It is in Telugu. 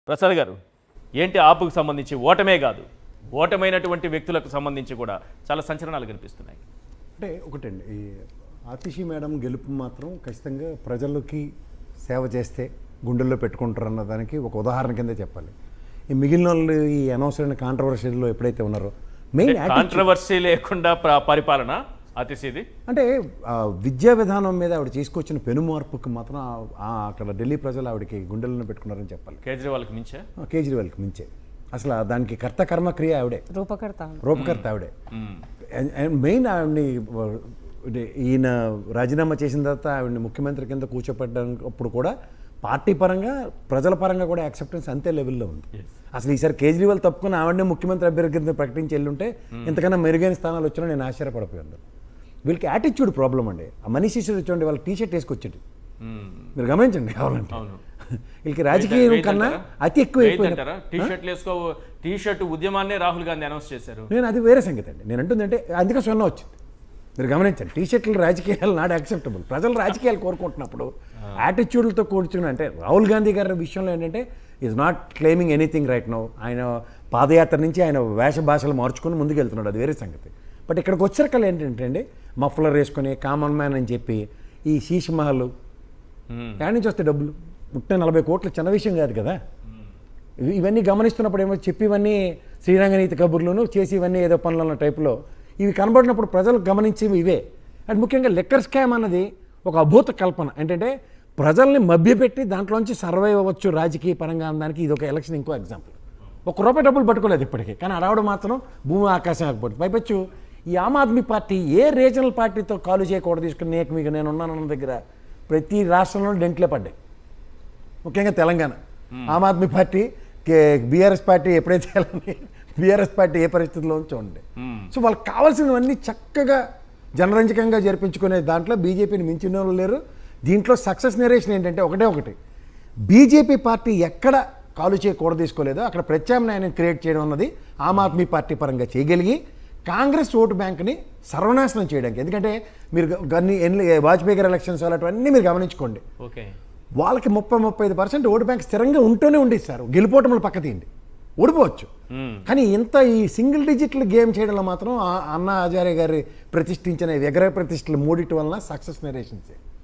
ప్రసాద్ గారు, ఏంటి ఆపుకు సంబంధించి ఓటమే కాదు, ఓటమైనటువంటి వ్యక్తులకు సంబంధించి కూడా చాలా సంచలనాలు కనిపిస్తున్నాయి. అంటే ఒకటండి, ఈ ఆతిషి మేడం గెలుపు మాత్రం ఖచ్చితంగా ప్రజలకి సేవ చేస్తే గుండెల్లో పెట్టుకుంటారు అన్నదానికి ఒక ఉదాహరణ కింద చెప్పాలి. ఈ మిగిలిన వాళ్ళు ఈ అనవసరమైన కాంట్రవర్సీలో ఎప్పుడైతే ఉన్నారో, మెయిన్ కాంట్రవర్సీ లేకుండా పరిపాలన ఆతిషిది అంటే విద్యా విధానం మీద ఆవిడ తీసుకొచ్చిన పెను మార్పుకి మాత్రం అక్కడ ఢిల్లీ ప్రజలు ఆవిడకి గుండెలను పెట్టుకున్నారని చెప్పాలి. కేజ్రీవాల్కి మించే అసలు దానికి కర్త కర్మక్రియ ఆవిడే, రూపకర్త ఆవిడే. మెయిన్ ఆవిడ్ని ఈయన రాజీనామా చేసిన తర్వాత ఆవిడ్ని ముఖ్యమంత్రి కింద కూర్చోపెట్టప్పుడు కూడా పార్టీ పరంగా ప్రజల పరంగా కూడా యాక్సెప్టెన్స్ అంతే లెవెల్లో ఉంది. అసలు ఈసారి కేజ్రీవాల్ తప్పుకుని ఆవిడనే ముఖ్యమంత్రి అభ్యర్థి కింద ప్రకటించి వెళ్ళుంటే ఇంతకన్నా మెరుగైన స్థానాలు వచ్చినా నేను ఆశ్చర్యపడిపోయాను. వీళ్ళకి యాటిట్యూడ్ ప్రాబ్లం అండి. ఆ మనీష్ సిసోడియా చూడండి, వాళ్ళ టీషర్ట్ వేసుకొచ్చేది మీరు గమనించండి. కావాలంటే వీళ్ళకి రాజకీయం కన్నా అతి ఎక్కువ టీషర్ట్ ఉద్యమాన్ని రాహుల్ గాంధీ అనౌన్స్ చేశారు. నేను అది వేరే సంగతి అండి. నేను అంటుందంటే అందుకే స్వర్ణ వచ్చింది. మీరు గమనించండి, టీషర్ట్లు రాజకీయాలు నాట్ యాక్సెప్టబుల్. ప్రజలు రాజకీయాలు కోరుకుంటున్నప్పుడు యాటిట్యూడ్లతో కూర్చుని, అంటే రాహుల్ గాంధీ గారి విషయంలో ఏంటంటే is not claiming anything right now. ఆయన పాదయాత్ర నుంచి ఆయన వేష భాషలు మార్చుకొని ముందుకు వెళ్తున్నాడు, అది వేరే సంగతి. బట్ ఇక్కడికి వచ్చేసరికల్ ఏంటంటే అండి, మఫ్లర్ వేసుకొని కామన్ మ్యాన్ అని చెప్పి ఈ శీష్ మహల్ ఎక్కడి నుంచి వస్తే డబ్బులు 40 కోట్లు చిన్న విషయం కాదు కదా. ఇవన్నీ గమనిస్తున్నప్పుడు ఏమో చెప్పి ఇవన్నీ శ్రీరంగనీతి కబుర్లను చేసి ఇవన్నీ ఏదో పనుల టైపులో ఇవి కనబడినప్పుడు ప్రజలు గమనించేవి ఇవే. అండ్ ముఖ్యంగా లిక్కర్ స్కామ్ అన్నది ఒక అభూత కల్పన. ఏంటంటే ప్రజల్ని మభ్యపెట్టి దాంట్లోంచి సర్వైవ్ అవ్వచ్చు రాజకీయ పరంగా అనడానికి ఇది ఒక ఎలక్షన్ ఇంకో ఎగ్జాంపుల్. ₹1 డబ్బులు పట్టుకోలేదు ఇప్పటికీ, కానీ అడవడం మాత్రం భూమి ఆకాశం ఆగిపోతుంది. పైపచ్చు ఈ ఆమ్ ఆద్మీ పార్టీ ఏ రీజనల్ పార్టీతో కాలు చేయకూడదు తీసుకుని మీకు నేను ఉన్నానన్న దగ్గర ప్రతి రాష్ట్రంలో డెంట్లే పడ్డాయి. ముఖ్యంగా Telangana Aam Aadmi party BRS party ఎప్పుడైతే బీఆర్ఎస్ పార్టీ ఏ పరిస్థితిలో చూడండి. సో వాళ్ళకి కావాల్సినవన్నీ చక్కగా జనరంజకంగా జరిపించుకునే దాంట్లో బీజేపీని మించిన వాళ్ళు లేరు. దీంట్లో సక్సెస్ నెరేషన్ ఏంటంటే ఒకటి, బీజేపీ పార్టీ ఎక్కడ కాలు చేయకూడదు తీసుకోలేదో అక్కడ ప్రత్యామ్నాయాన్ని క్రియేట్ చేయడం అన్నది ఆమ్ ఆద్మీ పార్టీ పరంగా చేయగలిగి కాంగ్రెస్ ఓటు బ్యాంక్ని సర్వనాశనం చేయడానికి. ఎందుకంటే మీరు వాజ్పేయి గారి ఎలక్షన్స్ అలాంటివన్నీ మీరు గమనించుకోండి. వాళ్ళకి 30-35% ఓటు బ్యాంక్ స్థిరంగా ఉంటూనే ఉండేది సార్. గెలుపోవటంలో పక్క తీయండి, ఓడిపోవచ్చు. కానీ ఇంత ఈ సింగిల్ డిజిట్లు గేమ్ చేయడంలో మాత్రం అన్నా హజారే గారి ప్రతిష్ఠించిన విగ్రహ ప్రతిష్టలు మూడిటి వలన సక్సెస్ నెరేషన్సే.